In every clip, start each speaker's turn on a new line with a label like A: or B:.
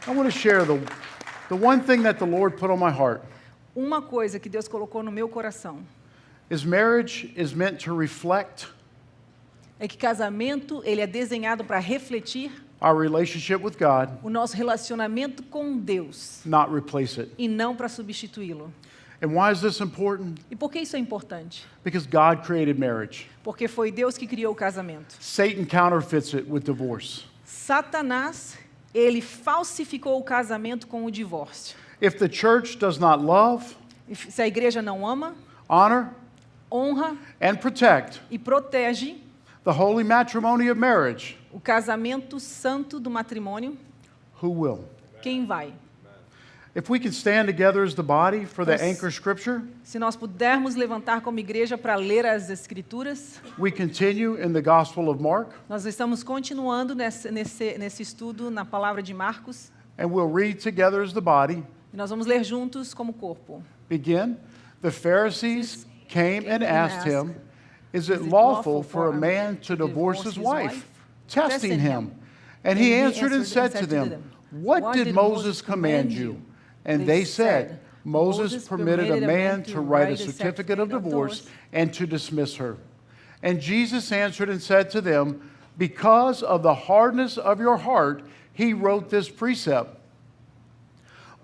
A: I want to share the one thing that the Lord put on my heart
B: Uma coisa que Deus colocou no meu coração
A: is marriage is meant to reflect
B: é que casamento ele é desenhado para refletir
A: our relationship with God,
B: o nosso relacionamento com Deus
A: not replace it.
B: e não para substituí-lo.
A: And why is this important?
B: E por que isso é importante?
A: Because God created marriage.
B: Porque foi Deus que criou o casamento.
A: Satan counterfeits it with divorce.
B: Satanás, ele falsificou o casamento com o divórcio.
A: If the church does not love,
B: Se a igreja não ama,
A: honor,
B: honra
A: and protect
B: e protege
A: the holy matrimony of marriage,
B: o casamento santo do matrimônio,
A: who will?
B: quem vai?
A: If we can stand together as the body for the
B: Nós-
A: anchor scripture,
B: Se nós pudermos levantar como igreja para ler as Escrituras,
A: we continue in the Gospel of Mark,
B: nós estamos continuando nesse estudo na palavra de Marcos,
A: and we'll read together as the body.
B: e nós vamos ler juntos como corpo.
A: Begin. The Pharisees came and asked him, Is it
B: it
A: lawful for a man to divorce his wife? Testing him. And he answered and said to them, What did Moses command you? And they said, Moses permitted a man to write a certificate of divorce and to dismiss her. And Jesus answered and said to them, Because of the hardness of your heart, he wrote this precept.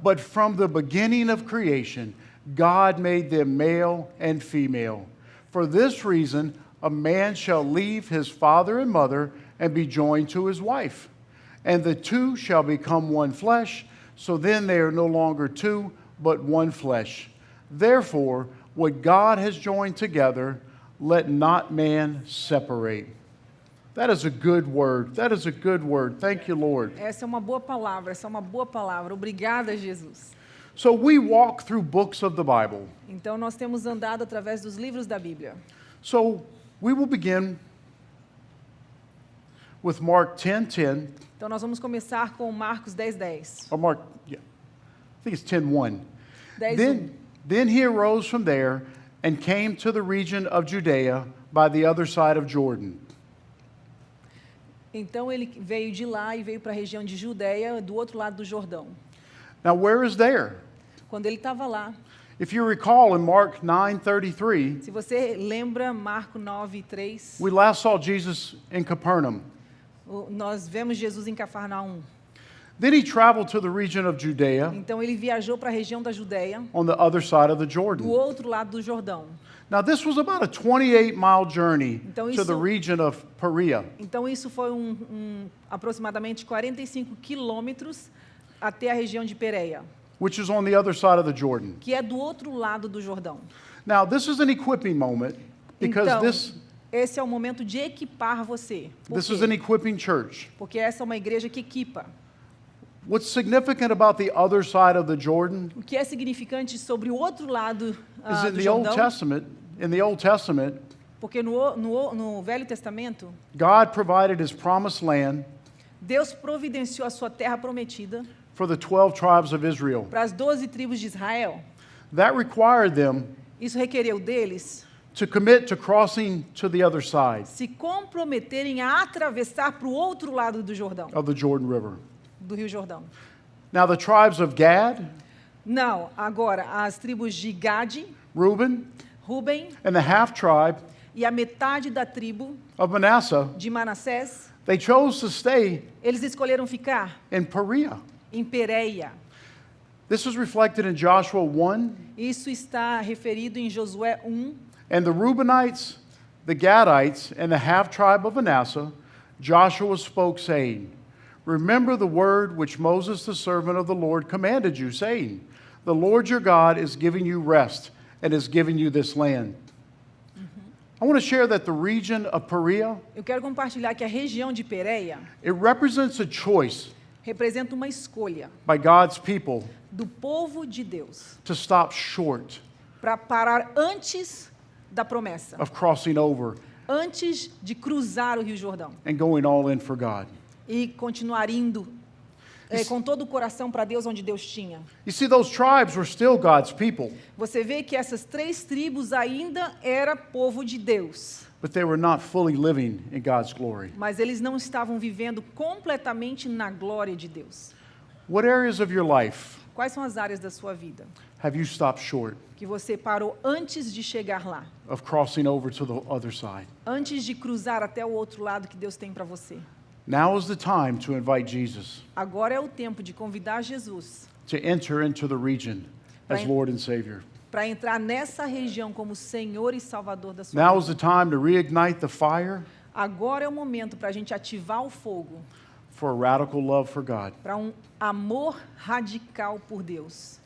A: But from the beginning of creation, God made them male and female. For this reason, a man shall leave his father and mother and be joined to his wife, and the two shall become one flesh. So then they are no longer two, but one flesh. Therefore, what God has joined together, let not man separate. That is a good word. That is a good word. Thank you, Lord.
B: Essa é uma boa palavra, essa é uma boa palavra. Obrigada, Jesus.
A: So we walk through books of the Bible.
B: Então, nós temos andado através dos livros da Bíblia.
A: So we will begin with Mark 10:10,
B: Então, nós vamos começar com Marcos 10:10.
A: or Mark, yeah, I think it's 10:1.
B: 10:1.
A: Then he arose from there and came to the region of Judea by the other side of Jordan.
B: Então, ele veio de lá e veio para a região de Judeia, do outro lado do Jordão.
A: Now, where is there?
B: Quando ele estava lá,
A: If you recall in Mark 9:33,
B: se você lembra Marco 9:3,
A: we last saw Jesus in Capernaum.
B: nós vemos Jesus em Cafarnaum.
A: Then he traveled to the region of Judea
B: Então, ele viajou para a região da Judeia,
A: on the other side of the
B: do
A: Jordan.
B: outro lado do Jordão.
A: Now, this was about a 28-mile journey
B: Então,
A: to the
B: isso-
A: region of Perea.
B: Então, isso foi aproximadamente 45 quilômetros até a região de Pereia,
A: Which is on the other side of the Jordan.
B: que é do outro lado do Jordão.
A: Now, this is an equipping moment because
B: Então,
A: this
B: esse é o momento de equipar você. Por
A: is
B: quê?
A: an equipping church.
B: Porque essa é uma igreja que equipa.
A: What's significant about the other side of the Jordan
B: O que é significante sobre o outro lado
A: is
B: do
A: in the Old
B: Jordão,
A: Testament,
B: porque no Velho Testamento,
A: God provided his promised land
B: Deus providenciou a sua terra prometida
A: for the 12 tribes of Israel.
B: para as 12 tribos de Israel.
A: That required them
B: Isso requereu deles
A: to commit to crossing to the other side
B: se comprometerem a atravessar para o outro lado do Jordão,
A: of the Jordan River.
B: do Rio Jordão.
A: Now, the tribes of Gad,
B: Não, agora as tribos de Gade,
A: Reuben,
B: Ruben
A: and the half tribe
B: e a metade da tribo
A: of Manasseh,
B: de Manassés,
A: they chose to stay
B: eles escolheram ficar
A: in Perea.
B: em Pereia.
A: This is reflected in Joshua 1.
B: Isso está referido em Josué 1.
A: And the Reubenites, the Gadites, and the half tribe of Manasseh, Joshua spoke, saying, Remember the word which Moses, the servant of the Lord, commanded you, saying, The Lord your God is giving you rest and is giving you this land. I want to share that the region of Perea,
B: Eu quero compartilhar que a região de Pereia
A: it represents a choice
B: representa uma escolha
A: by God's people
B: do povo de Deus
A: to stop short
B: para parar antes da promessa,
A: of crossing over
B: antes de cruzar o Rio Jordão
A: and going all in for God.
B: e continuar indo com todo o coração para Deus onde Deus tinha.
A: You see, those tribes were still God's people,
B: Você vê que essas 3 tribos ainda era povo de Deus,
A: but they were not fully living in God's glory.
B: mas eles não estavam vivendo completamente na glória de Deus.
A: What areas of your life
B: Quais são as áreas da sua vida
A: have you stopped short
B: que você parou antes de chegar lá?
A: of crossing over to the other side?
B: Antes de cruzar até o outro lado que Deus tem para você?
A: Now is the time to invite Jesus
B: Agora é o tempo de convidar Jesus
A: to enter into the region as
B: Right.
A: Lord and Savior.
B: para entrar nessa região como Senhor e Salvador da sua
A: Now is
B: vida.
A: the time to reignite the fire
B: Agora é o momento para a gente ativar o fogo
A: for a radical love for God.
B: para um amor radical por Deus.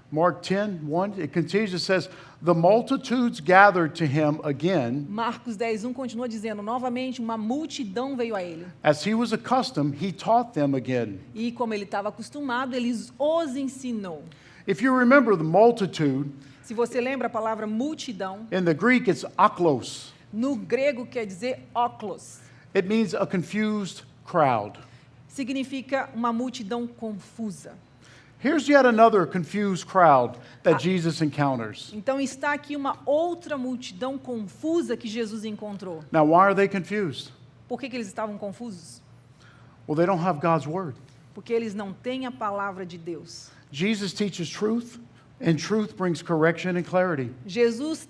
A: Mark 10:1, it continues, it says, the multitudes gathered to him again.
B: Marcos 10:1 continua dizendo, novamente uma multidão veio a ele.
A: As he was accustomed, he taught them again.
B: E como ele estava acostumado, ele os ensinou.
A: If you remember the multitude,
B: Se você lembra a palavra multidão,
A: in the Greek it's aklos.
B: no grego quer dizer óculos.
A: It means a confused crowd.
B: Significa uma multidão confusa.
A: Here's yet another confused crowd that Jesus encounters.
B: Então está aqui uma outra multidão confusa que Jesus encontrou.
A: Now, why are they confused?
B: Por que eles estavam confusos?
A: Well, they don't have God's word.
B: Porque eles não têm a palavra de Deus.
A: Jesus teaches truth, and truth brings correction and clarity.
B: Jesus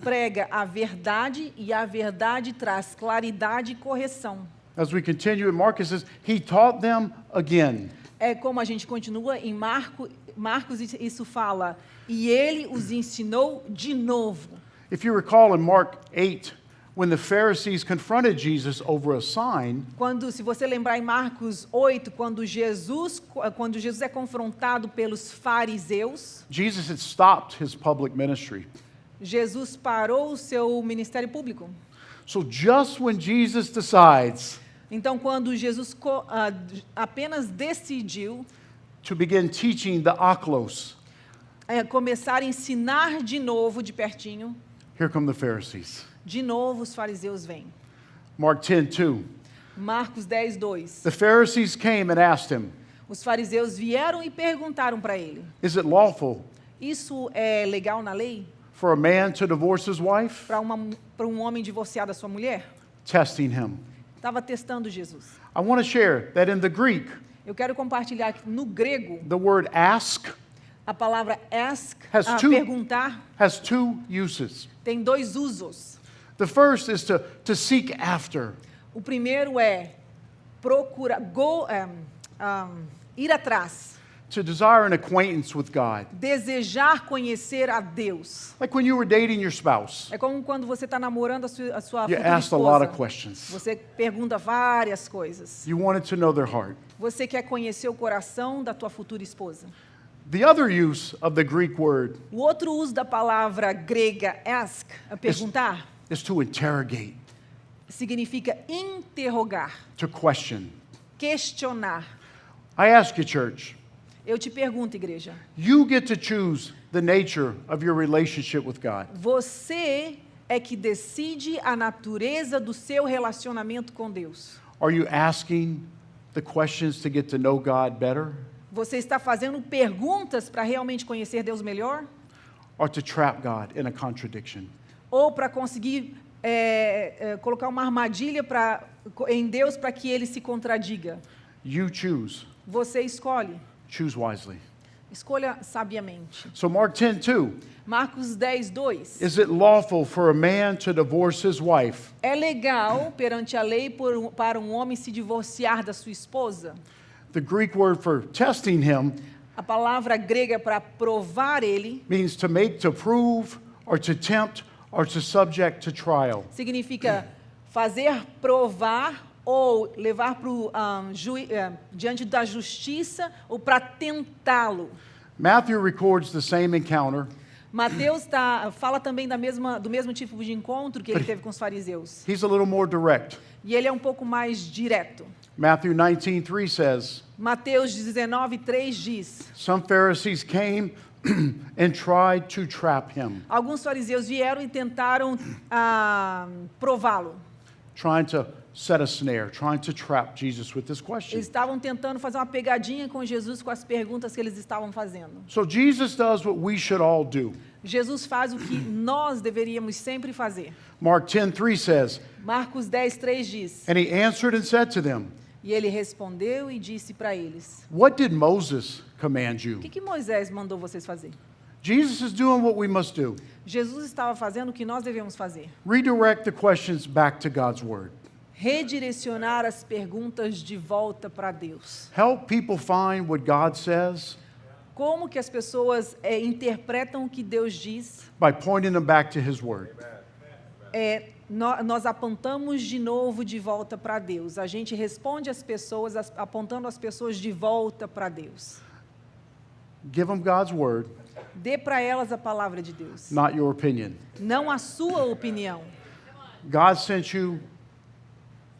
B: prega a verdade e a verdade traz claridade e correção.
A: As we continue in Mark, it says, he taught them again.
B: É como a gente continua em Marcos, isso fala, e ele os ensinou de novo.
A: If you recall in Mark 8, when the Pharisees confronted Jesus over a sign,
B: Se você lembrar em Marcos 8, quando Jesus é confrontado pelos fariseus,
A: Jesus had stopped his public ministry.
B: Jesus parou o seu ministério público.
A: So just when Jesus decides
B: Então, quando Jesus apenas decidiu
A: to begin teaching the aklos,
B: começar a ensinar de novo, de pertinho,
A: here come the Pharisees.
B: de novo os fariseus vêm.
A: Mark 10:2.
B: Marcos 10:2.
A: The Pharisees came and asked him,
B: Os fariseus vieram e perguntaram para ele:
A: is it lawful
B: isso é legal na lei?
A: for a man to divorce his wife?
B: Para um homem divorciar da sua mulher?
A: Testing him.
B: Estava testando Jesus.
A: I want to share that in the Greek,
B: Eu quero compartilhar que no grego,
A: the word ask
B: a palavra ask,
A: perguntar,
B: perguntar,
A: has two uses.
B: tem dois usos.
A: The first is to seek after.
B: O primeiro é procurar, ir atrás,
A: To desire an acquaintance with God.
B: desejar conhecer a Deus.
A: Like when you were dating your spouse,
B: É como quando você está namorando a sua
A: you
B: futura
A: asked a lot of
B: esposa.
A: questions.
B: Você pergunta várias coisas.
A: You wanted to know their heart.
B: Você quer conhecer o coração da tua futura esposa.
A: The other use of the Greek word
B: O outro uso da palavra grega ask, perguntar,
A: is to interrogate,
B: significa interrogar,
A: to question.
B: questionar.
A: I ask you, church,
B: Eu te pergunto, igreja,
A: you get to choose the nature of your relationship with God.
B: você é que decide a natureza do seu relacionamento com Deus.
A: Are you asking the questions to get to know God better,
B: Você está fazendo perguntas para realmente conhecer Deus melhor?
A: or to trap God in a contradiction?
B: Ou para conseguir colocar uma armadilha em Deus para que Ele se contradiga?
A: You choose.
B: Você escolhe.
A: Choose wisely.
B: Escolha sabiamente.
A: So Mark 10:2.
B: Marcos 10:2.
A: Is it lawful for a man to divorce his wife?
B: É legal perante a lei para um homem se divorciar da sua esposa?
A: The Greek word for testing him
B: A palavra grega para provar ele
A: means to make, to prove, or to tempt, or to subject to trial.
B: significa fazer provar ou levar para diante da justiça ou para tentá-lo.
A: Matthew records the same encounter.
B: Mateus fala também do mesmo tipo de encontro que ele teve com os fariseus.
A: He's a little more direct.
B: E ele é um pouco mais direto.
A: Matthew 19:3 says,
B: Mateus 19:3 diz:
A: some Pharisees came and tried to trap him,
B: alguns fariseus vieram e tentaram prová-lo.
A: trying to set a snare, trying to trap Jesus with this question.
B: Eles estavam tentando fazer uma pegadinha com Jesus com as perguntas que eles estavam fazendo.
A: So Jesus does what we should all do.
B: Jesus faz o que nós deveríamos sempre fazer.
A: Mark 10:3 says,
B: Marcos 10:3 diz:
A: and he answered and said to them,
B: E ele respondeu e disse para eles:
A: What did Moses command you?
B: O que Moisés mandou vocês fazer?
A: Jesus is doing what we must do.
B: Jesus estava fazendo o que nós devemos fazer.
A: Redirect the questions back to God's word.
B: Redirecionar as perguntas de volta para Deus.
A: Help people find what God says
B: Como que as pessoas interpretam o que Deus diz?
A: by pointing them back to His word.
B: Nós apontamos de novo de volta para Deus. A gente responde às pessoas, apontando as pessoas de volta para Deus.
A: Give them God's word,
B: Dê para elas a palavra de Deus,
A: not your opinion.
B: não a sua opinião.
A: God sent you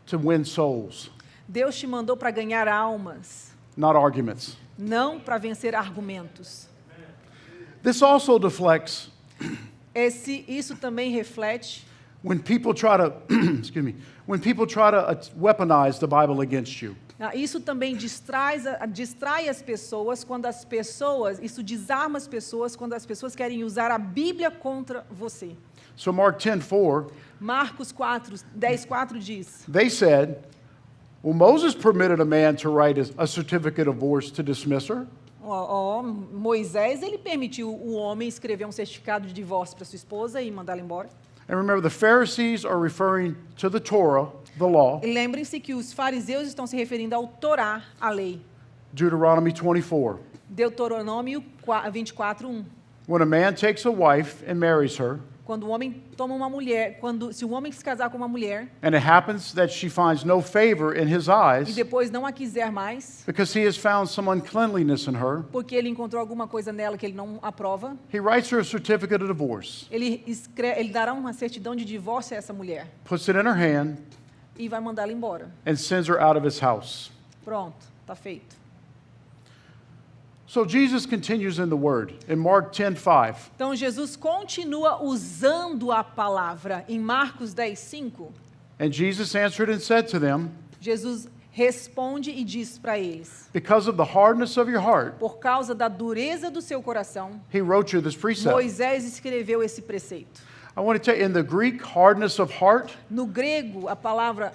A: to win souls,
B: Deus te mandou para ganhar almas,
A: not arguments.
B: não para vencer argumentos.
A: This also deflects
B: Isso também reflete
A: when people try to, excuse me, when people try to weaponize the Bible against you.
B: Isso também distrai as pessoas quando isso desarma as pessoas quando as pessoas querem usar a Bíblia contra você.
A: So Mark 10:4,
B: Marcos 10:4 diz:
A: they said, well, Moses permitted a man to write a certificate of divorce to dismiss her.
B: Moisés, ele permitiu o homem escrever um certificado de divórcio para sua esposa e mandá-la embora.
A: And remember, the Pharisees are referring to the Torah, the law,
B: E lembrem-se que os fariseus estão se referindo ao Torá, a lei.
A: Deuteronomy 24.
B: Deuteronômio 24:1.
A: When a man takes a wife and marries her,
B: Quando o homem toma uma mulher, se o homem se casar com uma mulher
A: and it happens that she finds no favor in his
B: e
A: eyes
B: depois não a quiser mais,
A: because he has found some uncleanliness in her,
B: porque ele encontrou alguma coisa nela que ele não aprova,
A: he writes her a certificate of divorce,
B: ele dará uma certidão de divórcio a essa mulher
A: puts it in her hand,
B: e vai mandá-la embora.
A: and sends her out of his house.
B: Pronto, está feito.
A: So Jesus continues in the word in Mark 10:5.
B: Então Jesus continua usando a palavra em Marcos 10:5.
A: And Jesus answered and said to them,
B: Jesus responde e diz para eles:
A: because of the hardness of your heart,
B: por causa da dureza do seu coração,
A: he wrote you this precept.
B: Moisés escreveu esse preceito.
A: I want to tell you, in the Greek, hardness of heart,
B: No grego, a palavra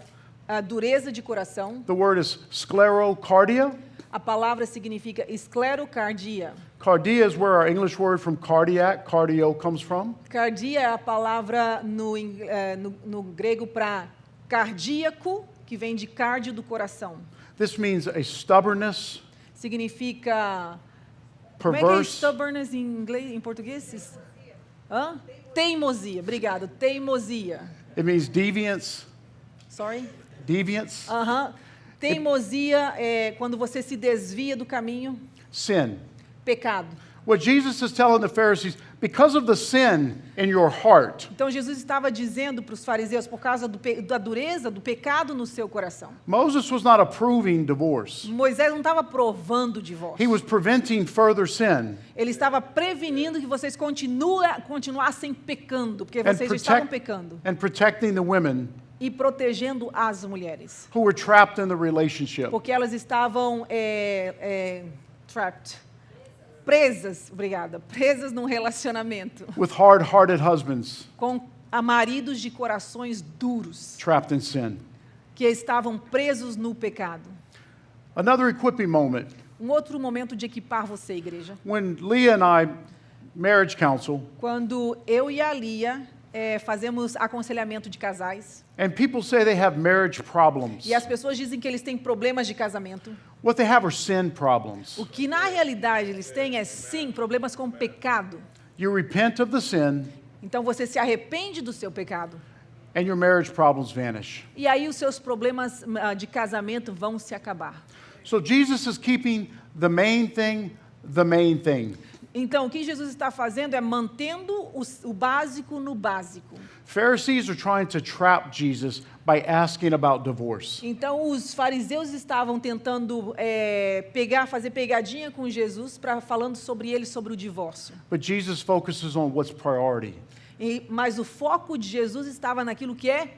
B: dureza de coração,
A: the word is sclerocardia.
B: a palavra significa esclerocardia.
A: Cardia is where our English word from cardiac, cardio, comes from.
B: Cardia é a palavra no grego para cardíaco, que vem de cardio do coração.
A: This means a stubbornness,
B: Significa... Como é que é
A: perverse,
B: stubbornness em português? Hã? Teimosia, obrigado. Teimosia.
A: it means deviance,
B: Sorry?
A: deviance,
B: Teimosia é quando você se desvia do caminho.
A: sin.
B: Pecado.
A: What Jesus is telling the Pharisees, because of the sin in your heart,
B: Então Jesus estava dizendo para os fariseus, por causa da dureza, do pecado no seu coração.
A: Moses was not approving divorce.
B: Moisés não estava aprovando o
A: He
B: divórcio.
A: was preventing further sin
B: Ele estava prevenindo que vocês continuassem pecando, porque
A: and,
B: vocês já estavam pecando.
A: and protecting the women
B: E protegendo as mulheres.
A: who were trapped in the relationship.
B: Porque elas estavam presas num relacionamento
A: With hard-hearted husbands
B: com maridos de corações duros,
A: trapped in sin.
B: que estavam presos no pecado.
A: Another equipping moment.
B: Outro momento de equipar você, igreja.
A: When Leah and I, marriage counsel,
B: Quando eu e a Lia fazemos aconselhamento de casais,
A: and people say they have marriage problems,
B: e as pessoas dizem que eles têm problemas de casamento,
A: what they have are sin problems.
B: o que na realidade eles têm é sim problemas com pecado.
A: You repent of the sin,
B: Então você se arrepende do seu pecado.
A: and your marriage problems vanish.
B: E aí os seus problemas de casamento vão se acabar.
A: So Jesus is keeping the main thing the main thing.
B: Então, o que Jesus está fazendo é mantendo o básico no básico.
A: Pharisees are trying to trap Jesus by asking about divorce.
B: Então, os fariseus estavam tentando fazer pegadinha com Jesus, falando sobre o divórcio.
A: But Jesus focuses on what's priority.
B: Mas o foco de Jesus estava naquilo que é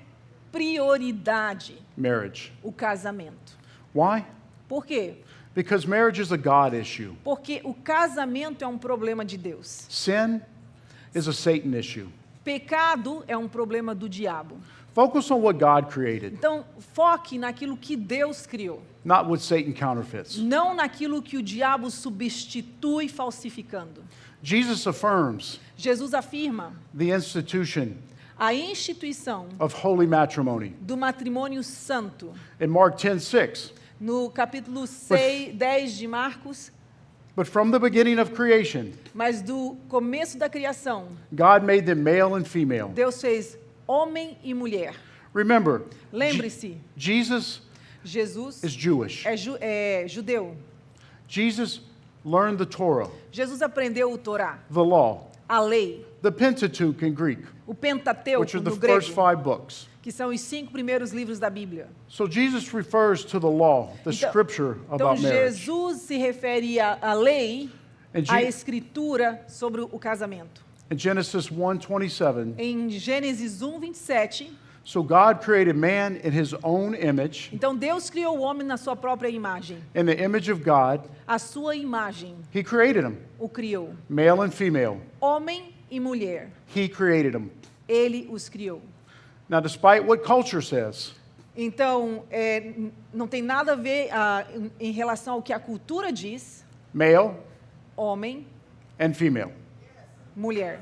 B: prioridade,
A: Marriage.
B: o casamento.
A: Why?
B: Por quê?
A: Because marriage is a God issue.
B: Porque o casamento é um problema de Deus.
A: Sin is a Satan issue.
B: Pecado é um problema do diabo.
A: Focus on what God created,
B: Então, foque naquilo que Deus criou,
A: not what Satan counterfeits.
B: não naquilo que o diabo substitui falsificando.
A: Jesus affirms
B: Jesus afirma
A: the institution
B: a instituição
A: of holy matrimony.
B: do matrimônio santo.
A: In Mark 10:6,
B: No capítulo 10 de Marcos,
A: but from the beginning of creation,
B: mas do começo da criação,
A: God made them male and female.
B: Deus fez homem e mulher.
A: Remember,
B: Lembre-se,
A: Jesus
B: Jesus
A: is Jewish.
B: é judeu.
A: Jesus learned the Torah,
B: Jesus aprendeu o Torá,
A: the law,
B: a lei,
A: the Pentateuch in Greek,
B: o
A: which
B: Pentateuco
A: are the
B: no
A: first
B: grego,
A: 5 books.
B: que são os 5 primeiros livros da Bíblia.
A: So Jesus refers to the law, the scripture
B: Então
A: about marriage.
B: Jesus se refere à lei,
A: And
B: à
A: Je-
B: escritura sobre o casamento.
A: In Genesis 1:27,
B: Em Gênesis 1:27,
A: so God created man in his own image,
B: então Deus criou o homem na sua própria imagem.
A: in the image of God,
B: A sua imagem
A: he created him,
B: o criou.
A: male and female.
B: Homem e mulher,
A: He created them.
B: ele os criou.
A: Now, despite what culture says,
B: Então, não tem nada a ver em relação ao que a cultura diz,
A: male
B: homem,
A: and female.
B: mulher.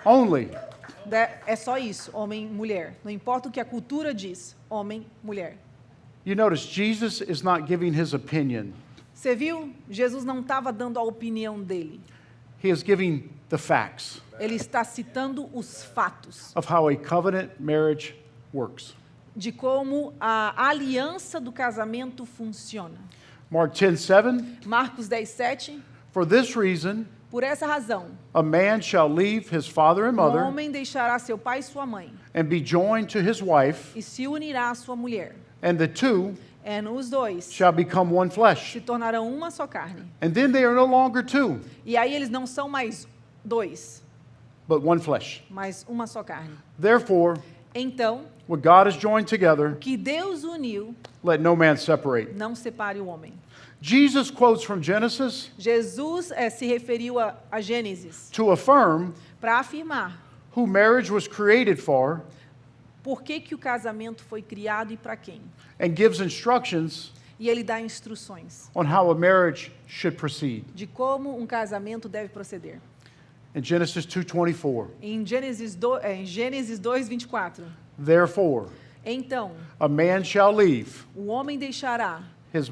A: Only.
B: É só isso, homem, mulher. Não importa o que a cultura diz, homem, mulher.
A: You notice Jesus is not giving his opinion.
B: Você viu? Jesus não estava dando a opinião dele.
A: He is giving the facts
B: Ele está citando os fatos
A: of how a covenant marriage works.
B: de como a aliança do casamento funciona.
A: Mark 10:7,
B: Marcos 10:7.
A: for this reason,
B: Por essa razão,
A: a man shall leave his father and
B: o
A: mother
B: homem deixará seu pai e sua mãe
A: and be joined to his wife,
B: e se unirá à sua mulher.
A: and the two
B: Os dois
A: shall become one flesh.
B: se tornarão uma só carne.
A: And then they are no longer two,
B: E aí eles não são mais dois,
A: but one flesh.
B: mas uma só carne.
A: Therefore,
B: Então,
A: what God has joined together,
B: que Deus uniu,
A: let no man separate.
B: não separe o homem.
A: Jesus quotes from Genesis
B: Jesus se referiu a Gênesis
A: to affirm
B: para afirmar
A: who marriage was created for
B: por que o casamento foi criado e para quem.
A: and gives instructions
B: E ele dá instruções
A: on how a marriage should proceed.
B: de como um casamento deve proceder.
A: In Genesis 2:24,
B: Em Gênesis 2:24.
A: therefore,
B: Então,
A: a man shall leave
B: o homem deixará
A: his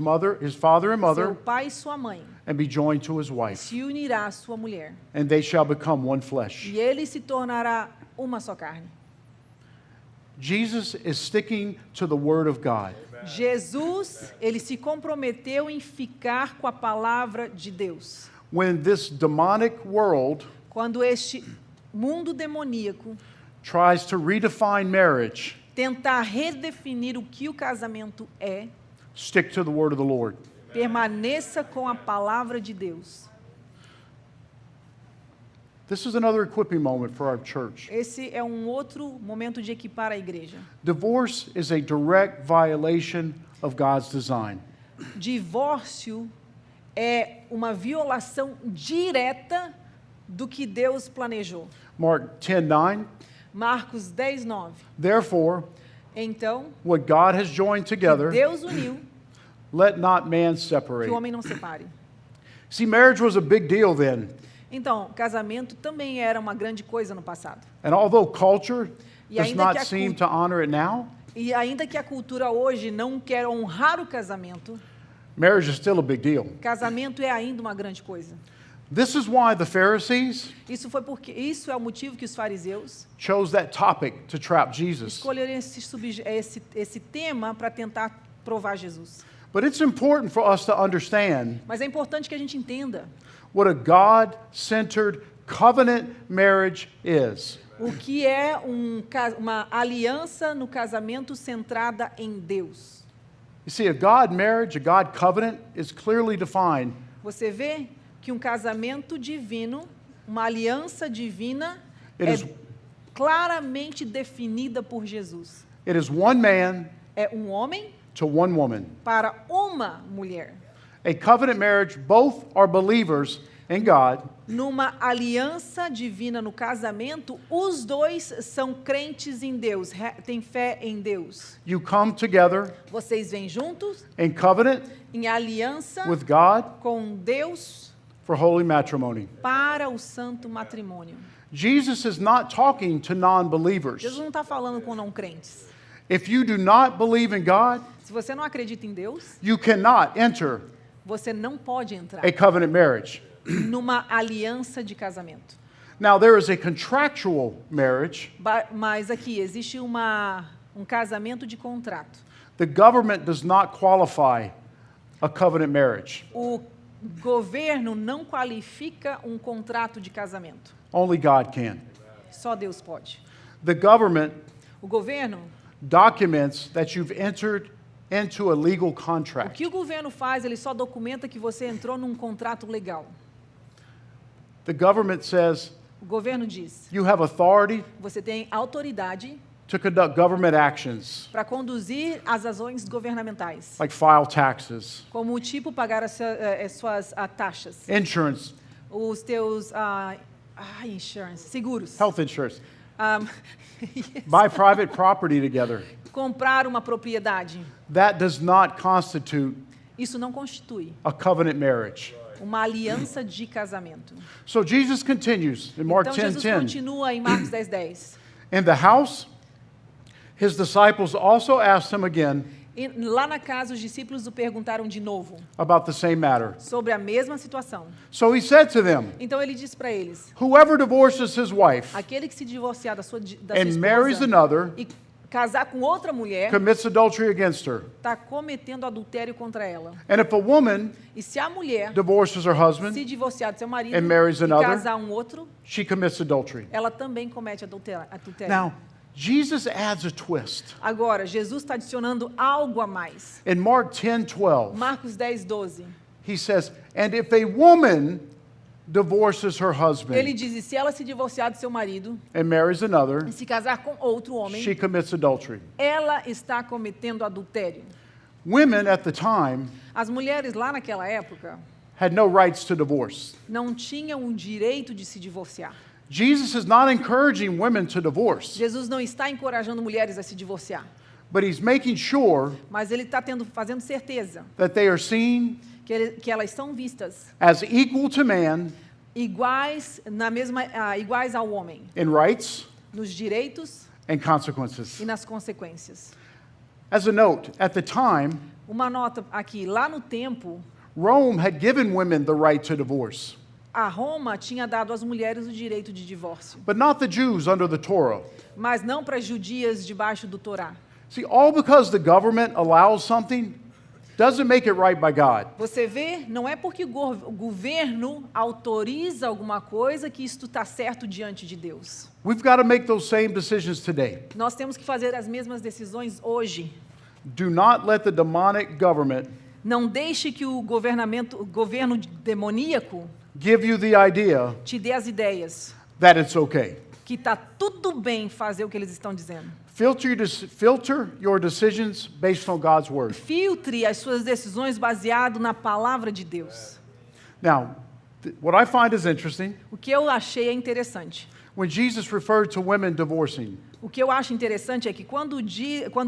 A: father and
B: seu
A: mother,
B: pai e sua mãe,
A: and be joined to his wife,
B: se unirá à sua mulher,
A: and they shall become one flesh.
B: e ele se tornará uma só carne.
A: Jesus is sticking to the word of God.
B: Jesus, ele se comprometeu em ficar com a palavra de Deus.
A: When this demonic world
B: Quando este mundo demoníaco
A: tries to redefine marriage,
B: tentar redefinir o que o casamento é,
A: stick to the word of the Lord.
B: permaneça com a palavra de Deus.
A: This is another equipping moment for our church.
B: Esse é um outro momento de equipar a igreja.
A: Divorce is a direct violation of God's design.
B: Divórcio é uma violação direta do que Deus planejou.
A: Mark 10:9.
B: Marcos 10:9.
A: Therefore,
B: Então,
A: what God has joined
B: que
A: together,
B: Deus uniu,
A: let not man
B: que
A: separate.
B: o homem não separe.
A: See, marriage was a big deal then.
B: Então, casamento também era uma grande coisa no passado.
A: And although culture
B: E
A: does
B: ainda que
A: not
B: a
A: seem
B: cult-
A: to honor it now,
B: E ainda que a cultura hoje não quer honrar o casamento,
A: marriage is still a big deal.
B: casamento é ainda uma grande coisa.
A: This is why the Pharisees
B: Isso é o motivo que os fariseus
A: chose that topic to trap Jesus.
B: escolheram esse tema para tentar provar Jesus.
A: But it's important for us to understand
B: Mas é importante que a gente entenda
A: what a God-centered covenant marriage is.
B: o que é uma aliança no casamento centrada em Deus.
A: You see, a God marriage, a God covenant is clearly defined
B: Você vê que um casamento divino, uma aliança divina,
A: It
B: é
A: is-
B: claramente definida por Jesus.
A: It is one man
B: É um homem
A: to one woman.
B: para uma mulher.
A: A covenant marriage, both are believers in God,
B: numa aliança divina no casamento, os dois são crentes em Deus, têm fé em Deus.
A: you come together
B: Vocês vêm juntos
A: in covenant
B: em aliança
A: with God
B: com Deus
A: for holy matrimony.
B: para o santo matrimônio.
A: Jesus is not talking to non-believers.
B: Jesus não está falando com não crentes.
A: If you do not believe in God,
B: Se você não acredita em Deus,
A: you cannot enter
B: você não pode entrar
A: a covenant marriage.
B: numa aliança de casamento.
A: Now, there is a contractual marriage.
B: Mas aqui existe um casamento de contrato.
A: The government does not qualify a covenant marriage.
B: O governo não qualifica um contrato de casamento.
A: Only God can.
B: Só Deus pode.
A: The government
B: O governo,
A: documents that you've entered into a legal
B: o
A: contract.
B: que o governo faz, ele só documenta que você entrou num contrato legal.
A: The government says
B: O governo diz,
A: you have authority
B: você tem autoridade
A: to conduct government actions,
B: para conduzir as ações governamentais,
A: like file taxes,
B: como tipo pagar as suas taxas,
A: insurance,
B: os teus insurance, seguros,
A: health insurance,
B: Um,
A: buy private property together.
B: comprar uma propriedade.
A: That does not constitute
B: Isso não constitui
A: a covenant marriage.
B: uma aliança de casamento.
A: So Jesus continues in Mark
B: Então
A: 10:10.
B: Jesus continua em Marcos 10:10.
A: In the house, his disciples also asked him again
B: E lá na casa os discípulos o perguntaram de novo
A: about the same matter.
B: sobre a mesma situação.
A: So he said to them,
B: Então ele disse para eles:
A: whoever divorces his wife
B: aquele que se divorciar da sua
A: and marries
B: esposa
A: another
B: e casar com outra mulher
A: commits adultery against her.
B: está cometendo adultério contra ela.
A: And if a woman
B: E se a mulher
A: divorces her
B: se
A: husband,
B: divorciar do seu marido
A: and marries
B: e
A: another,
B: casar outro,
A: she commits adultery.
B: ela também comete adultério.
A: Now, Jesus adds a twist.
B: Agora, Jesus está adicionando algo a mais.
A: In Mark 10:12,
B: Marcos 10:12.
A: he says, and if a woman divorces her
B: Ele
A: husband
B: diz: e se ela se divorciar do seu marido
A: and marries another,
B: e se casar com outro homem,
A: she commits adultery.
B: ela está cometendo adultério.
A: Women at the time
B: As mulheres lá naquela época
A: had no rights to divorce.
B: não tinham o direito de se divorciar.
A: Jesus is not encouraging women to divorce,
B: Jesus não está encorajando mulheres a se divorciar,
A: but he's making sure
B: mas ele está fazendo certeza
A: that they are seen
B: que elas são vistas
A: as equal to man
B: iguais iguais ao homem,
A: in rights
B: nos direitos
A: and consequences.
B: e nas consequências.
A: As a note, at the time,
B: Uma nota aqui, lá no tempo,
A: Rome had given women the right to divorce,
B: a Roma tinha dado às mulheres o direito de divórcio,
A: but not the Jews under the Torah.
B: mas não para as judias debaixo do Torá.
A: See, all because the government allows something doesn't make it right by God.
B: Você vê, não é porque o governo autoriza alguma coisa que isto está certo diante de Deus.
A: We've got to make those same decisions today.
B: Nós temos que fazer as mesmas decisões hoje.
A: Do not let the demonic government
B: Não deixe que o governo demoníaco
A: give you the idea
B: te dê as ideias
A: that it's okay.
B: que está tudo bem fazer o que eles estão dizendo.
A: Filter your decisions based on God's word.
B: Filtre as suas decisões baseado na palavra de Deus.
A: Now, what I find is interesting,
B: O que eu achei é interessante.
A: when Jesus referred to women divorcing,
B: O que eu acho interessante é que quando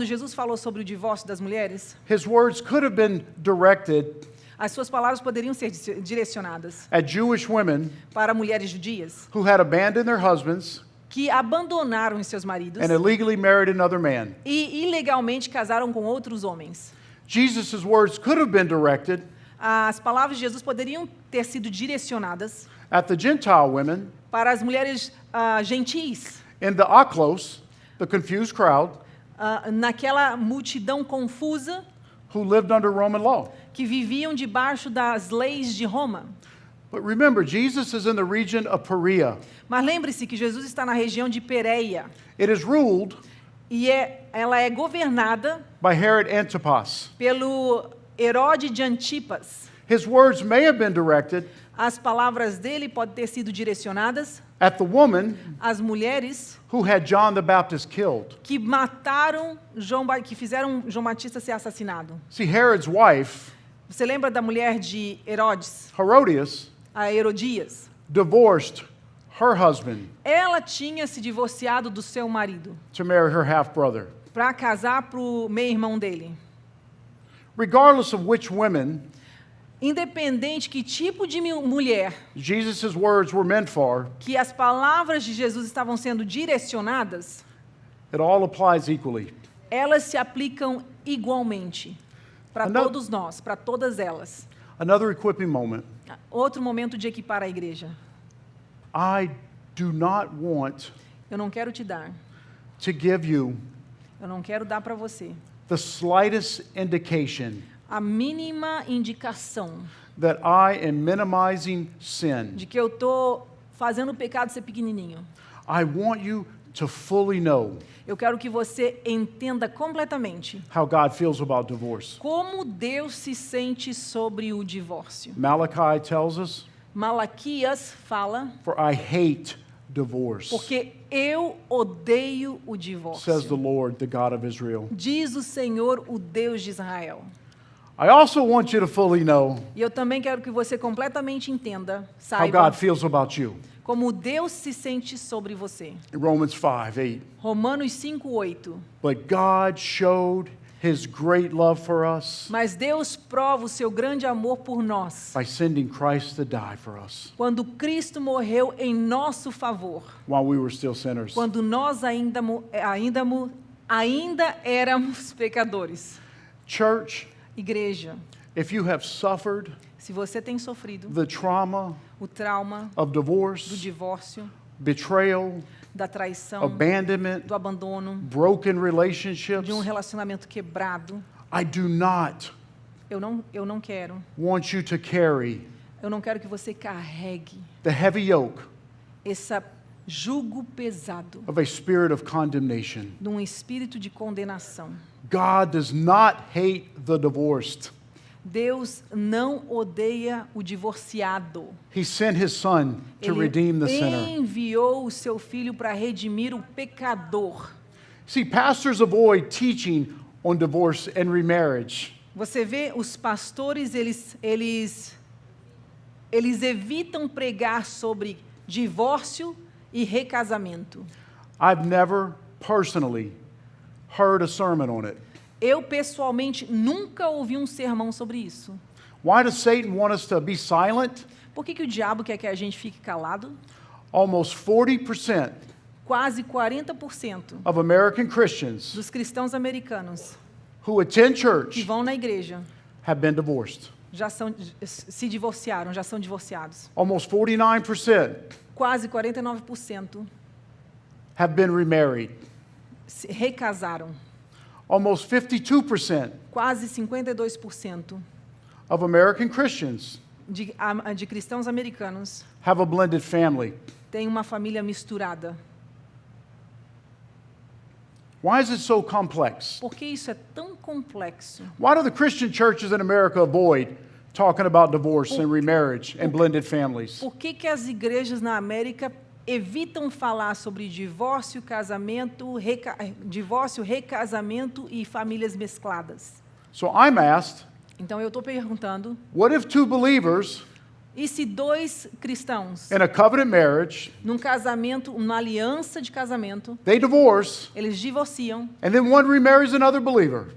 B: Jesus falou sobre o divórcio das mulheres,
A: his words could have been directed
B: as suas palavras poderiam ser direcionadas
A: at Jewish women
B: para mulheres judias
A: who had abandoned their husbands
B: que abandonaram os seus maridos
A: and illegally married another man.
B: e ilegalmente casaram com outros homens.
A: Jesus' words could have been directed
B: As palavras de Jesus poderiam ter sido direcionadas
A: at the Gentile women
B: para as mulheres gentis,
A: in the aklos, the confused crowd,
B: naquela multidão confusa
A: who lived under Roman law.
B: que viviam debaixo das leis de Roma.
A: But remember, Jesus is in the region of Perea.
B: Mas lembre-se que Jesus está na região de Pérea
A: It is ruled
B: e ela é governada
A: by Herod Antipas.
B: pelo Herode de Antipas.
A: His words may have been directed
B: As palavras dele podem ter sido direcionadas
A: at the woman
B: às mulheres
A: who had John the Baptist killed.
B: que que fizeram João Batista ser assassinado.
A: See, Herod's wife,
B: Você lembra da mulher de Herodes?
A: Herodias,
B: a Herodias.
A: divorced her husband
B: Ela tinha se divorciado do seu marido
A: to marry her half-brother.
B: para casar para o meio-irmão dele.
A: Regardless of which women
B: Independente que tipo de mulher
A: Jesus' words were meant for,
B: que as palavras de Jesus estavam sendo direcionadas,
A: it all applies equally.
B: elas se aplicam igualmente para
A: Ano-
B: todos nós, para todas elas.
A: Another equipping moment.
B: Outro momento de equipar a igreja.
A: I do not want
B: Eu não quero te dar,
A: to give you
B: eu não quero dar para você
A: the slightest indication
B: a mínima indicação
A: that I am minimizing sin.
B: de que eu estou fazendo o pecado ser pequenininho.
A: I want you to fully know
B: Eu quero que você entenda completamente
A: how God feels about divorce.
B: como Deus se sente sobre o divórcio.
A: Malachi tells us,
B: Malaquias fala,
A: "For I hate divorce,"
B: porque eu odeio o
A: says the
B: divórcio.
A: Lord, the God of Israel.
B: Diz o Senhor, o Deus de Israel.
A: I also want you to fully know
B: E eu também quero que você completamente entenda,
A: how
B: saiba,
A: God feels about you.
B: como Deus se sente sobre você.
A: In Romans 5:8.
B: Romanos 5:8.
A: But God showed his great love for us
B: Mas Deus prova o seu grande amor por nós,
A: by sending Christ to die for us
B: quando Cristo morreu em nosso favor,
A: while we were still sinners.
B: quando nós ainda éramos pecadores.
A: Church,
B: Igreja,
A: if you have suffered
B: se você tem sofrido
A: the trauma
B: o trauma
A: of
B: do
A: divorce,
B: divórcio,
A: betrayal,
B: da traição,
A: abandonment,
B: do abandono,
A: broken relationships,
B: de um relacionamento quebrado,
A: I do not
B: eu não quero.
A: want you to carry
B: Eu não quero que você carregue
A: the heavy yoke
B: esse jugo pesado
A: of a spirit of condemnation.
B: de um espírito de condenação.
A: God does not hate the divorced.
B: Deus não odeia o divorciado.
A: He sent his son to redeem the sinner.
B: Enviou o seu filho para redimir o pecador.
A: See, pastors avoid teaching on divorce and remarriage.
B: Você vê, os pastores, eles evitam pregar sobre divórcio e recasamento.
A: I've never personally heard a sermon on it.
B: Eu, pessoalmente, nunca ouvi um sermão sobre isso.
A: Why does Satan want us to be silent?
B: Por que o diabo quer que a gente fique calado?
A: Almost 40%
B: Quase 40%
A: of American Christians
B: dos cristãos americanos
A: who attend
B: que
A: church
B: vão na igreja
A: have been divorced.
B: se divorciaram, já são divorciados.
A: Almost 49%
B: Quase 49%
A: have been remarried.
B: se recasaram.
A: Almost 52%
B: Quase 52%
A: of American Christians
B: de cristãos americanos
A: have a blended family.
B: têm uma família misturada.
A: Why is it so complex?
B: Por que isso é tão complexo?
A: Why do the Christian churches in America avoid talking about divorce and remarriage and blended families?
B: Por que as igrejas na América evitam falar sobre divórcio, recasamento e famílias mescladas?
A: So I'm asked,
B: Então eu estou perguntando,
A: what if two believers
B: e se dois cristãos,
A: in a covenant marriage,
B: num casamento, uma aliança de casamento,
A: they divorce,
B: eles divorciam,
A: and then one remarries another believer?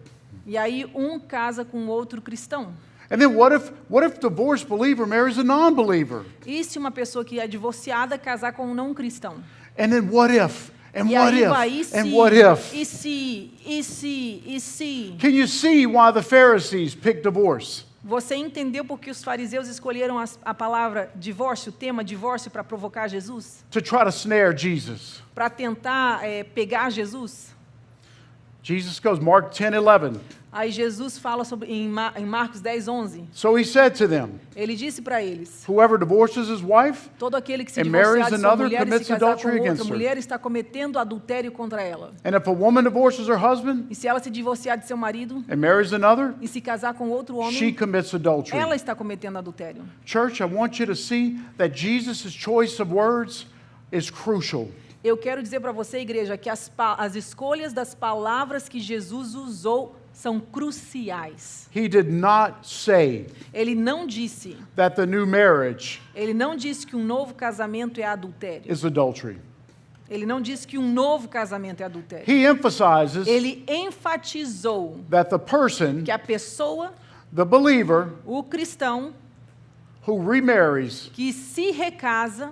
B: e aí um casa com outro cristão?
A: And then what if divorced believer marries a non-believer?
B: E se uma pessoa que é divorciada casar com um não cristão?
A: And then what if? And
B: E
A: what
B: aí
A: if?
B: vai,
A: And what if?
B: e se?
A: Can you see why the Pharisees picked divorce?
B: Você entendeu por que os fariseus escolheram a palavra divórcio, o tema divórcio, para provocar Jesus?
A: To try to snare Jesus.
B: Para tentar pegar Jesus?
A: Jesus goes, Mark 10:11.
B: Aí Jesus fala sobre em Marcos 10:11.
A: So he said to them,
B: Ele disse para eles:
A: whoever divorces his wife
B: todo aquele que se
A: and
B: divorciar
A: marries
B: de sua
A: another
B: mulher e
A: commits
B: se casar com
A: adultery
B: outra
A: against her.
B: mulher está cometendo adultério contra ela.
A: And if a woman divorces her husband
B: E se ela se divorciar de seu marido
A: and marries another,
B: e se casar com outro
A: she
B: homem,
A: commits adultery.
B: ela está cometendo adultério.
A: Church, I want you to see that Jesus' choice of words is crucial.
B: Eu quero dizer para você, igreja, que as escolhas das palavras que Jesus usou são cruciais.
A: He did not say
B: Ele não disse,
A: that the new marriage
B: ele não disse que um novo casamento é adultério.
A: is adultery.
B: Ele não disse que um novo casamento é adultério.
A: He emphasizes
B: Ele enfatizou
A: that the person,
B: que a pessoa,
A: the believer,
B: o cristão,
A: who remarries
B: que se recasa,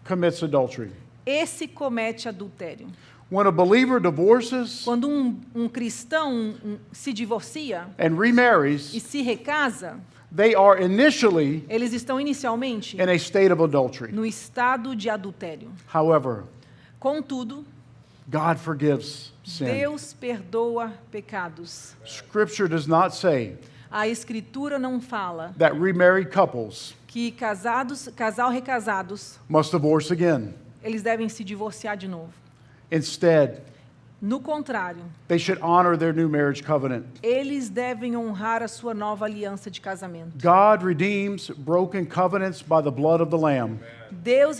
A: commits adultery.
B: esse comete adultério.
A: When a believer divorces
B: Quando um cristão se divorcia
A: and remarries,
B: e se recasa,
A: they are initially
B: eles estão inicialmente
A: in a state of adultery.
B: no estado de adultério.
A: However,
B: Contudo,
A: God forgives sin.
B: Deus perdoa pecados.
A: Scripture does not say
B: A Escritura não fala
A: that remarried couples
B: que casal recasados,
A: must divorce again.
B: eles devem se divorciar de novo.
A: Instead,
B: No contrário,
A: they should honor their new marriage covenant.
B: eles devem honrar a sua nova aliança de casamento.
A: God redeems broken covenants by the blood of the Lamb.
B: Deus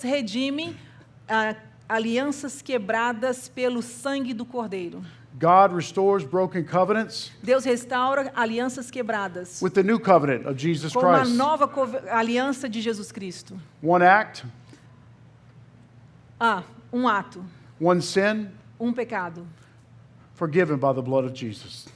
B: redime alianças quebradas pelo sangue do Cordeiro.
A: God restores broken covenants
B: Deus restaura alianças quebradas
A: with the new covenant of Jesus
B: com a
A: Christ.
B: nova aliança de Jesus Cristo.
A: One act,
B: Um ato,
A: one sin,
B: pecado,
A: forgiven by the blood of Jesus.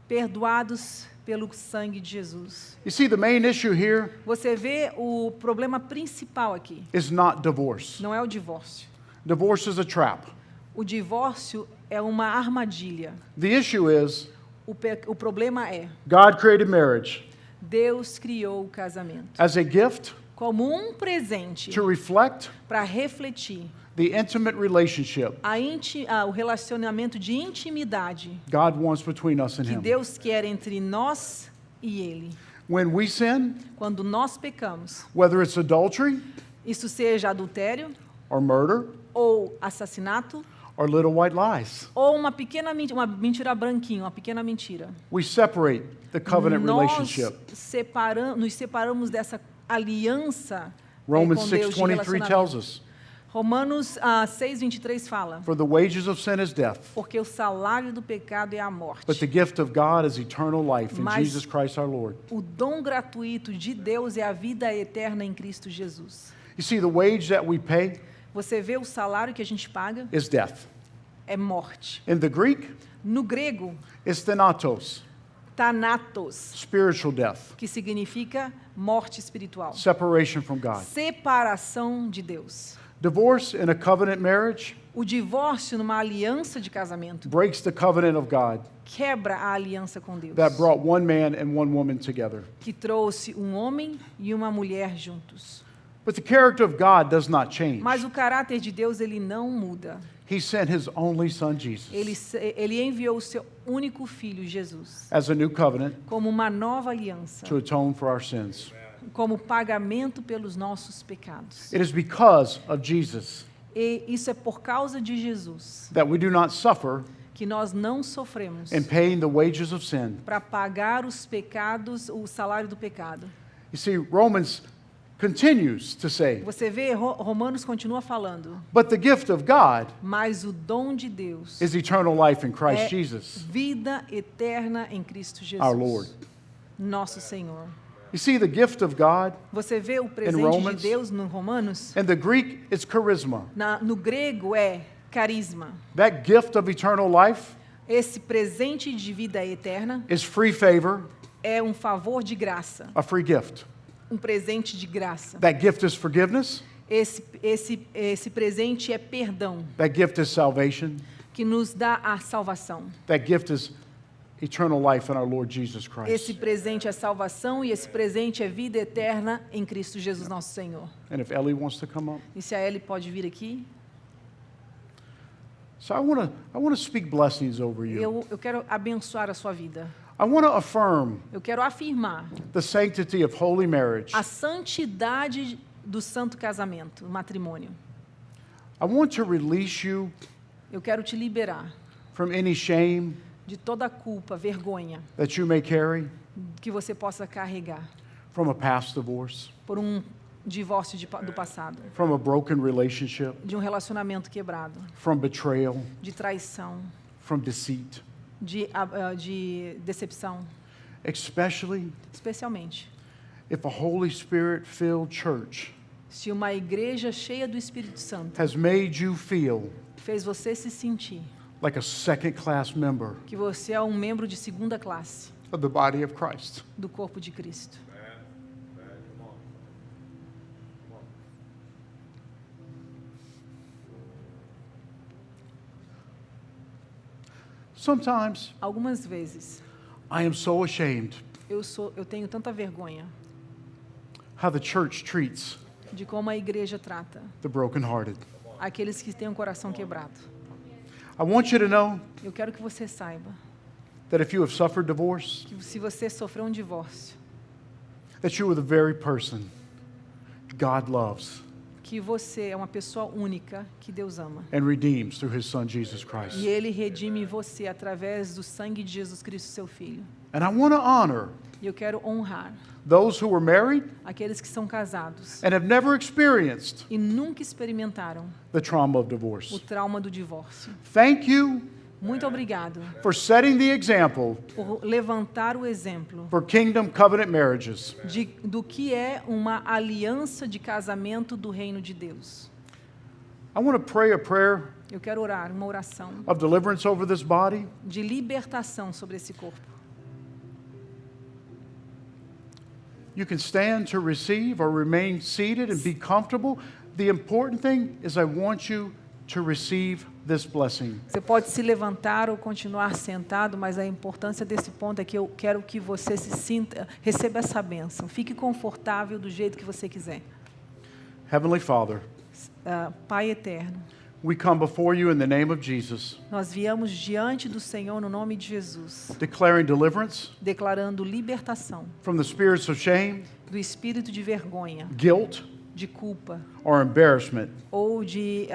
B: perdoados pelo sangue de Jesus.
A: You see, the main issue here
B: Você vê o problema principal aqui,
A: is not divorce.
B: não é o divórcio.
A: Divorce is a trap.
B: O divórcio é uma armadilha.
A: The issue is
B: O problema é,
A: God created marriage
B: Deus criou o casamento
A: as a gift
B: como presente
A: to reflect
B: para refletir
A: the intimate relationship
B: o relacionamento de intimidade
A: God wants between us and
B: que
A: Him.
B: Deus quer entre nós e Ele.
A: When we sin,
B: Quando nós pecamos,
A: whether it's adultery
B: isso seja adultério,
A: or murder
B: ou assassinato,
A: or little white lies,
B: ou uma mentira branquinha, uma pequena mentira.
A: we separate the covenant relationship.
B: Nos separamos dessa aliança
A: Romans
B: com Deus de
A: 6:23 tells
B: relacionamento.
A: us,
B: Romanos 6:23 fala,
A: for the wages of sin is death,
B: porque o salário do pecado é a
A: but
B: morte.
A: the gift of God is eternal life in
B: Mas-
A: Jesus Christ our Lord.
B: O dom gratuito de Deus é a vida eterna em Cristo Jesus.
A: You see, the wage that we pay
B: Você vê o salário que a gente paga
A: is death.
B: é morte.
A: In the Greek,
B: No grego,
A: it's thanatos,
B: thanatos,
A: spiritual death,
B: que significa morte espiritual.
A: separation from God.
B: Separação de Deus.
A: Divorce in a covenant marriage
B: O divórcio numa aliança de casamento
A: breaks the covenant of God
B: quebra a aliança com Deus,
A: that brought one man and one woman together.
B: que trouxe um homem e uma mulher juntos.
A: But the character of God does not change.
B: Mas o caráter de Deus, ele não muda.
A: He sent his only son, Jesus,
B: Ele enviou o seu único filho, Jesus,
A: as a new covenant
B: como uma nova aliança,
A: to atone for our sins.
B: como pagamento pelos nossos pecados.
A: It is because of Jesus
B: E isso é por causa de Jesus
A: that we do not suffer
B: que nós não sofremos
A: in paying the wages of sin.
B: para pagar os pecados, o salário do pecado.
A: You see, Romans continues to say,
B: Você vê, Romanos continua falando,
A: but the gift of God
B: mas o dom de Deus
A: is eternal life in Christ
B: é
A: Jesus,
B: vida eterna em Cristo Jesus,
A: our Lord.
B: nosso Senhor.
A: You see, the gift of God,
B: Você vê o presente
A: Romans,
B: de Deus no Romanos?
A: in the Greek, it's charisma.
B: No grego é carisma.
A: That gift of eternal life
B: Esse presente de vida eterna
A: is free favor,
B: é um favor de graça,
A: a free gift.
B: presente de graça.
A: That gift is forgiveness.
B: Esse presente é perdão,
A: That gift is salvation.
B: que nos dá a salvação.
A: That gift is eternal life in our Lord Jesus
B: Esse
A: Christ.
B: presente é salvação e esse presente é vida eterna em Cristo Jesus, nosso Senhor.
A: And if Ellie wants to come up.
B: E se a Ellie pode vir aqui?
A: So I want to speak blessings over you.
B: Eu quero abençoar a sua vida.
A: I want to affirm
B: Eu quero afirmar
A: the sanctity of holy marriage.
B: a santidade do santo casamento, o matrimônio.
A: I want to release you
B: Eu quero te liberar
A: from any shame
B: de toda culpa, vergonha
A: that you may carry
B: que você possa carregar
A: from a past divorce,
B: por divórcio do passado,
A: from a broken relationship,
B: de relacionamento quebrado,
A: from betrayal,
B: de traição,
A: from deceit.
B: de decepção,
A: especialmente
B: especialmente
A: if a Holy Spirit-filled church
B: se uma igreja cheia do Espírito Santo
A: has made you feel
B: fez você se sentir
A: like a second-class member
B: que você é um membro de segunda classe
A: of the body of Christ.
B: do corpo de Cristo.
A: Sometimes
B: Algumas vezes
A: I am so ashamed
B: eu tenho tanta vergonha
A: how the church treats
B: de como a igreja trata
A: the brokenhearted.
B: aqueles que têm o coração quebrado.
A: I want you to know
B: Eu quero que você saiba
A: that if you have suffered divorce,
B: que se você sofreu um divórcio,
A: that you are the very person God loves
B: que você é uma pessoa única que Deus ama.
A: and redeems through His Son, Jesus Christ.
B: E Ele redime você através do sangue de Jesus Cristo, seu Filho.
A: And I want to honor
B: E eu quero honrar
A: those who were married
B: aqueles que são casados
A: and have never experienced
B: e nunca experimentaram
A: the trauma of
B: o
A: divorce.
B: trauma do divórcio.
A: Thank you
B: Muito obrigado
A: for setting the example
B: por levantar o exemplo
A: for kingdom covenant marriages.
B: do que é uma aliança de casamento do reino de Deus.
A: I want to pray a prayer
B: Eu quero orar uma oração
A: of deliverance over this body.
B: de libertação sobre esse corpo.
A: You can stand to receive or remain seated and be comfortable. The important thing is I want you to receive this blessing.
B: Você pode se levantar ou continuar sentado, mas a importância desse ponto é que eu quero que você se sinta, receba essa bênção. Fique confortável do jeito que você quiser.
A: Heavenly Father,
B: Pai eterno,
A: we come before you in the name of Jesus,
B: nós viemos diante do Senhor no nome de Jesus,
A: declaring deliverance
B: declarando libertação
A: from the spirits of shame,
B: do espírito de vergonha,
A: guilt,
B: de culpa
A: or embarrassment
B: ou de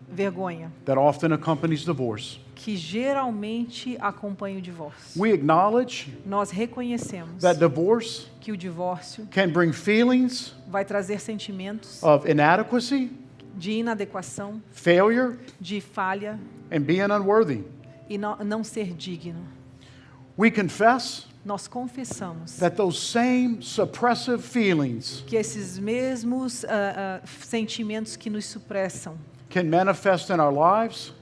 B: vergonha,
A: that often accompanies divorce.
B: que geralmente acompanha o divórcio.
A: We acknowledge
B: Nós reconhecemos
A: that divorce
B: que o divórcio
A: can bring feelings
B: vai trazer sentimentos
A: of inadequacy,
B: de inadequação,
A: failure,
B: de falha
A: and being unworthy.
B: e não ser digno.
A: We confess
B: Nós confessamos
A: that those same suppressive feelings
B: que esses mesmos sentimentos que nos supressam
A: can manifest in our lives,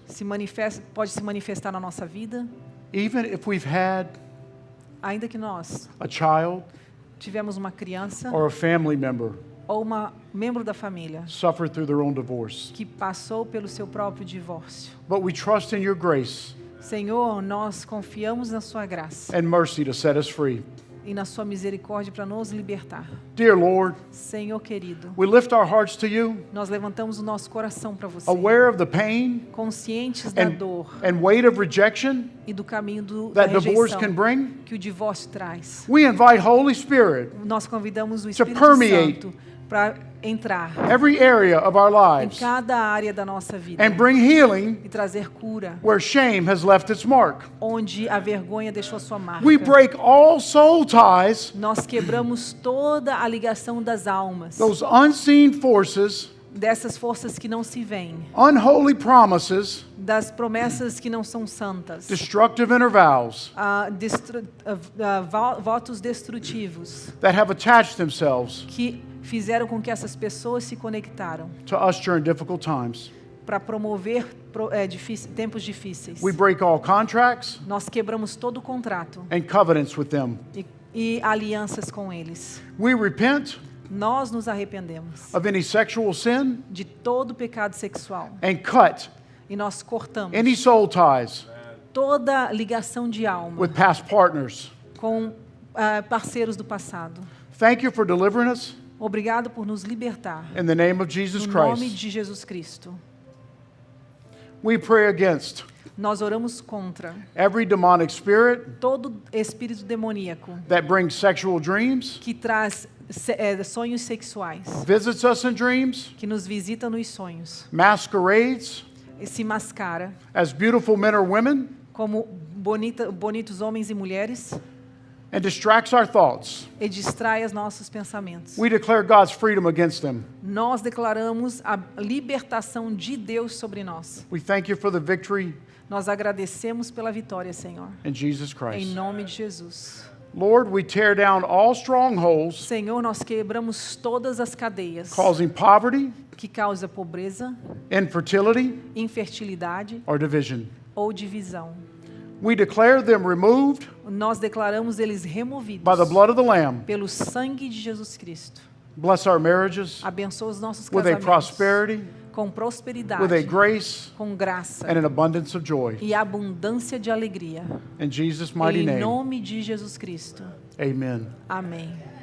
B: pode se manifestar na nossa vida,
A: even if we've had
B: ainda que nós
A: a child
B: tivemos uma criança
A: or a family member
B: ou uma membro da família
A: suffer through their own divorce.
B: que passou pelo seu próprio divórcio.
A: But we trust in your grace
B: Senhor, nós confiamos na sua graça
A: and mercy to set us free.
B: e na sua misericórdia para nos libertar.
A: Dear Lord,
B: Senhor querido,
A: we lift our hearts to you,
B: nós levantamos o nosso coração para você,
A: aware of the pain
B: conscientes da dor
A: and weight of rejection
B: e do caminho da
A: that divorce
B: rejeição
A: can bring.
B: que o divórcio traz.
A: We invite Holy Spirit
B: Nós convidamos o Espírito
A: permeate
B: Santo para entrar
A: every area of our
B: em
A: lives
B: cada área da nossa vida
A: and bring healing
B: e trazer cura
A: where shame has left its mark.
B: onde a vergonha deixou sua marca.
A: We break all soul ties,
B: Nós quebramos toda a ligação das almas,
A: those unseen forces,
B: dessas forças que não se veem,
A: unholy promises,
B: das promessas que não são santas,
A: destructive inner vows
B: votos destrutivos
A: that have attached themselves
B: que fizeram com que essas pessoas se conectaram
A: to us during difficult times.
B: para promover tempos difíceis.
A: We break all contracts
B: Nós quebramos todo o contrato
A: and covenants with them.
B: e alianças com eles.
A: We repent
B: Nós nos arrependemos
A: of any sexual sin
B: de todo pecado sexual
A: and cut
B: e nós cortamos
A: any soul ties
B: toda ligação de alma
A: with past partners.
B: com parceiros do passado.
A: Thank you for delivering us
B: Obrigado por nos libertar.
A: in the name of Jesus
B: No nome
A: Christ.
B: de Jesus Cristo.
A: We pray against
B: Nós oramos contra
A: every demonic spirit
B: todo espírito demoníaco
A: that brings sexual dreams,
B: que traz sonhos sexuais,
A: visits us in dreams,
B: que nos visita nos sonhos,
A: masquerades
B: e se mascara
A: as beautiful men or women,
B: como bonitos homens e mulheres
A: and distracts our thoughts.
B: e distrai os nossos pensamentos.
A: We declare God's freedom against them.
B: Nós declaramos a libertação de Deus sobre nós.
A: We thank you for the victory
B: Nós agradecemos pela vitória, Senhor.
A: In Jesus
B: Em
A: Christ.
B: nome de Jesus.
A: Lord, we tear down all strongholds
B: Senhor, nós quebramos todas as cadeias
A: causing poverty,
B: que causam pobreza,
A: infertility,
B: infertilidade
A: or division.
B: ou divisão.
A: We declare them removed
B: Nós declaramos eles removidos
A: by the blood of the Lamb.
B: pelo sangue de Jesus Cristo.
A: Bless our marriages
B: Abençoa os nossos
A: with a
B: casamentos
A: prosperity,
B: com
A: with a
B: prosperidade,
A: grace,
B: com graça
A: and an abundance of joy.
B: e abundância de alegria.
A: In Jesus' mighty
B: Em
A: name,
B: nome de Jesus Cristo.
A: amen.
B: Amém.